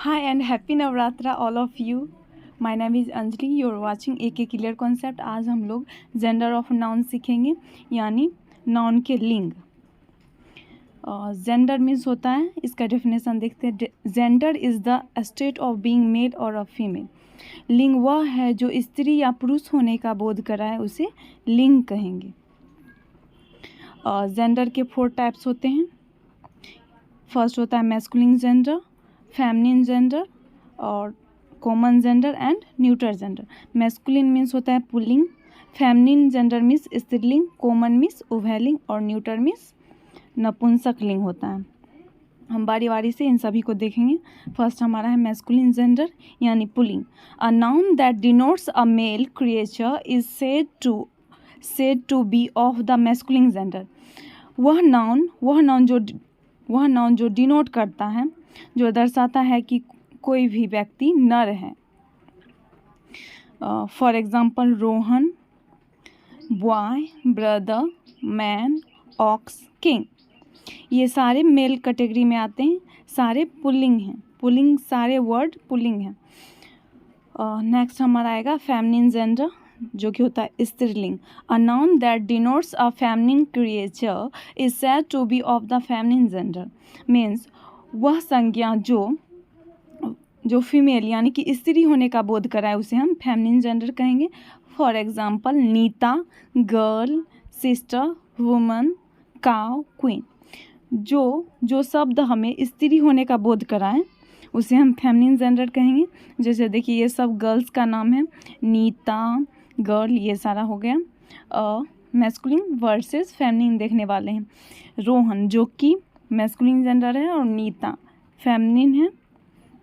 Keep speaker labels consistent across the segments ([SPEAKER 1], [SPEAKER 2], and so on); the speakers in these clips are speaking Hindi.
[SPEAKER 1] Hi and happy Navratra all of you. My name is Anjali. You're watching AK Clear Concept. आज हम लोग जेंडर ऑफ नाउन सीखेंगे, यानी नाउन के लिंग। जेंडर मीन्स होता है, इसका डेफिनेशन देखते हैं। Gender is the state of being male और अ फीमेल। लिंग वह है जो स्त्री या पुरुष होने का बोध कराए, उसे लिंग कहेंगे। जेंडर के 4 टाइप्स होते हैं। फर्स्ट होता है मैस्कुलिन जेंडर, फेमिनिन जेंडर और common gender and neutral gender. Masculine means होता है पुल्लिंग, फेमिनिन जेंडर मीन्स स्त्रीलिंग, कॉमन मीन्स उभयलिंग और न्यूट्रल मीन्स नपुंसकलिंग होता है। हम बारी बारी से इन सभी को देखेंगे। फर्स्ट हमारा है मैस्कुलिन जेंडर यानी पुल्लिंग। A noun that denotes a male creature is said to be of the masculine gender. वह नाउन जो डिनोट करता है, जो दर्शाता है कि कोई भी व्यक्ति नर है। For example Rohan, boy, brother, man, ox, king, ये सारे मेल कैटेगरी में आते हैं, सारे पुल्लिंग हैं। पुल्लिंग, सारे वर्ड पुल्लिंग हैं। नेक्स्ट हमारा आएगा फेमिनिन जेंडर, जो कि होता है स्त्रीलिंग। A noun that denotes a feminine creature is said to be of the feminine gender. Means वह संज्ञा जो फीमेल यानी कि स्त्री होने का बोध कराए, उसे हम फेमिनिन जेंडर कहेंगे। For example Neeta, girl, sister, woman, cow, queen. जो शब्द हमें स्त्री होने का बोध कराएं, उसे हम फेमिनिन जेंडर कहेंगे। जैसे देखिए, ये सब गर्ल्स का नाम है, नीता, गर्ल, ये सारा हो गया। मैस्कुलिन वर्सेस फेमिनिन देखने वाले हैं। रोहन जो कि मैस्कुलिन जेंडर है और नीता फेमिनिन है,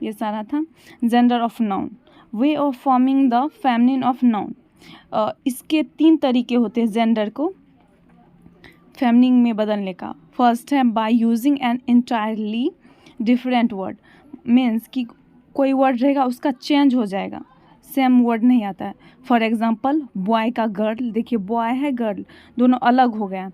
[SPEAKER 1] ये सारा था। Gender of noun, way of forming the feminine of noun. इसके 3 तरीके होते हैं जेंडर को फेमिनिन में बदलने का। फर्स्ट है by using an entirely different word. Means कि कोई वर्ड रहेगा, उसका चेंज हो जाएगा, सेम वर्ड नहीं आता है। फॉर एग्जाम्पल बॉय का गर्ल, देखिए बॉय है, गर्ल, दोनों अलग हो गया।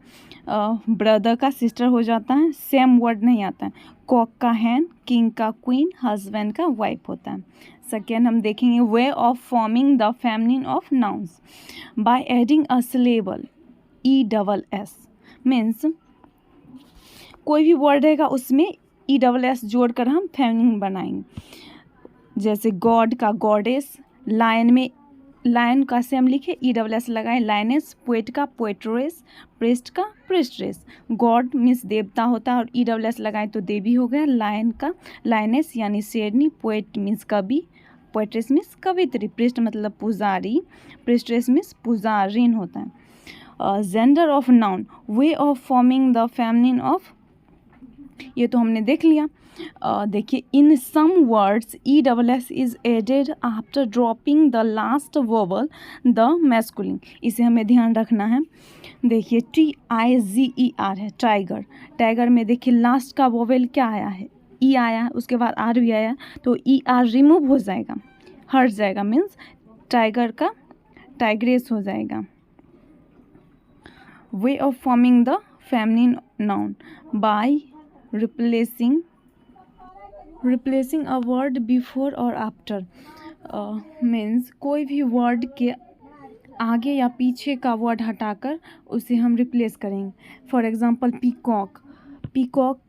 [SPEAKER 1] ब्रदर का सिस्टर हो जाता है, सेम वर्ड नहीं आता है। कॉक का हैन, किंग का क्वीन, हस्बैंड का वाइफ होता है। सेकेंड हम देखेंगे वे of forming the feminine of nouns by adding a syllable ESS। Means कोई भी वर्ड रहेगा, उसमें ESS जोड़कर हम फेमिनिन बनाएंगे। जैसे गॉड का गॉडेस, लायन का सेम लिखे, ESS लगाए, लाइनेस। पोएट का पोएट्रेस, प्रेस्ट का प्रेस्ट्रेस। गॉड मीन्स देवता होता है और ESS लगाए तो देवी हो गया। लायन का लाइनेस यानी शेरनी। पोएट मीन्स कवि, पोएट्रेस मीन्स कवित्री। प्रेस्ट मतलब पुजारी, प्रेस्ट्रेस मीन्स पुजारिन होता है। Gender of noun, way of forming the feminine of, ये तो हमने देख लिया। देखिए, in some words ESS is added after dropping the last vowel the masculine. इसे हमें ध्यान रखना है। देखिए TIGER है, टाइगर। टाइगर में देखिए लास्ट का वोवेल क्या आया है, E आया, उसके बाद R भी आया, तो ER रिमूव हो जाएगा, हट जाएगा। मीन्स टाइगर का टाइग्रेस हो जाएगा। वे of forming the feminine noun by replacing a word before और आफ्टर। मीन्स कोई भी वर्ड के आगे या पीछे का वर्ड हटाकर उसे हम रिप्लेस करेंगे। फॉर एग्जांपल पीकॉक, पीकॉक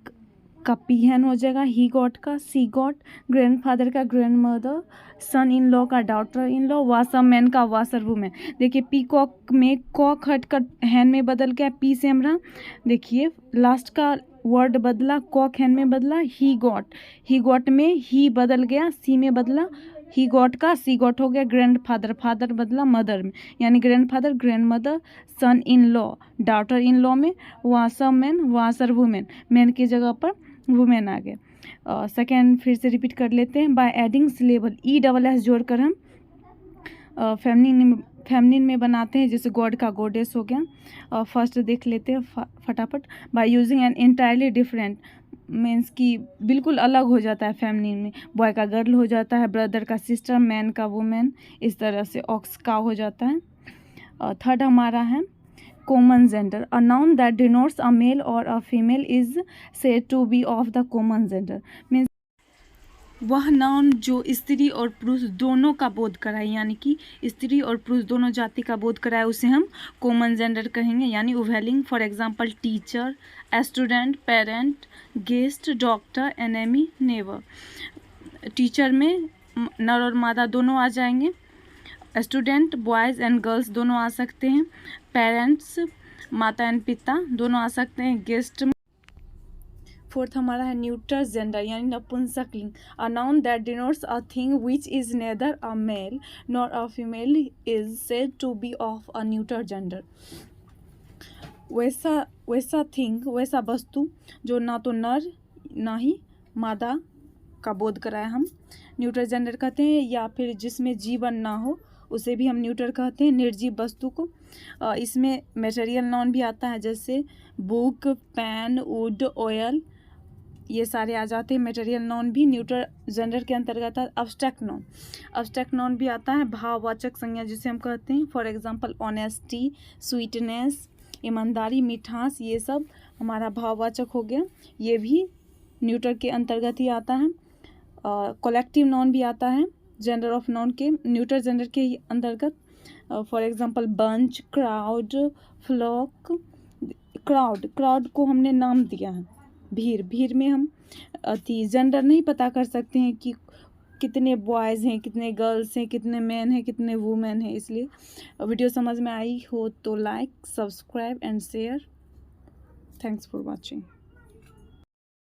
[SPEAKER 1] का पीहन हो जाएगा, ही गॉट का सी गॉट, ग्रैंडफादर का grand mother, son in law का daughter in law, washerman का वासर वुमेन। देखिए पीकॉक में कॉक हटकर हैन में बदल गया, पी सेम रहा। देखिए लास्ट का वर्ड बदला, कॉक हैन में बदला, ही गॉट में ही बदल गया, सी में बदला, ही गॉट का सी गॉट हो गया। ग्रैंडफादर, फादर बदला मदर में, यानी grandfather grand mother. Son in law, daughter in law में washerman washerwomen, man की जगह पर वुमेन आ गए। सेकेंड फिर से रिपीट कर लेते हैं। बाय एडिंग सिलेबल ESS जोड़कर हम फेमिनिन में बनाते हैं, जैसे गॉड का गॉडेस हो गया। फर्स्ट देख लेते हैं फटाफट। By using an entirely different, means कि बिल्कुल अलग हो जाता है फेमिनिन में। बॉय का गर्ल हो जाता है, ब्रदर का सिस्टर, मैन का वुमेन, इस तरह से ऑक्स का हो जाता है। थर्ड हमारा है common gender. A noun that denotes a male और a female is said to be of the common gender. Means वह नाउन जो स्त्री और पुरुष दोनों का बोध कराए, यानी कि स्त्री और पुरुष दोनों जाति का बोध कराए, उसे हम कॉमन जेंडर कहेंगे, यानी उभयलिंग। For example teacher, student, parent, guest, doctor, enemy, neighbour. Teacher में नर और मादा दोनों आ जाएंगे। स्टूडेंट बॉयज़ एंड गर्ल्स दोनों आ सकते हैं। पेरेंट्स माता एंड पिता दोनों आ सकते हैं। गेस्ट। फोर्थ हमारा है न्यूटर जेंडर यानी नपुंसकलिंग। A noun that denotes a thing which is neither a male nor a female is said to be of a neuter gender. वैसा थिंग, वैसा वस्तु जो ना तो नर ना ही मादा का बोध कराए, हम न्यूटर जेंडर कहते हैं। या फिर जिसमें जीवन ना हो उसे भी हम न्यूटर कहते हैं, निर्जीव वस्तु को। इसमें मटेरियल नाउन भी आता है, जैसे बुक, पेन, वुड, ऑयल, ये सारे आ जाते हैं। मटेरियल नाउन भी न्यूटर जेंडर के अंतर्गत है। अब्स्ट्रैक्ट नाउन भी आता है, भाववाचक संज्ञा जिसे हम कहते हैं। फॉर एग्जांपल ऑनेस्टी, स्वीटनेस, ईमानदारी, मिठास, ये सब हमारा भाववाचक हो गया, ये भी न्यूटर के अंतर्गत ही आता है। कलेक्टिव नाउन भी आता है जेंडर ऑफ नाउन के, न्यूटर जेंडर के अंतर्गत। For example bunch, crowd, flock. Crowd को हमने नाम दिया है, भीड़ में हम जेंडर नहीं पता कर सकते हैं कि कितने बॉयज़ हैं, कितने गर्ल्स हैं, कितने मैन हैं, कितने वुमेन हैं। इसलिए वीडियो समझ में आई हो तो like, subscribe and share. Thanks for watching.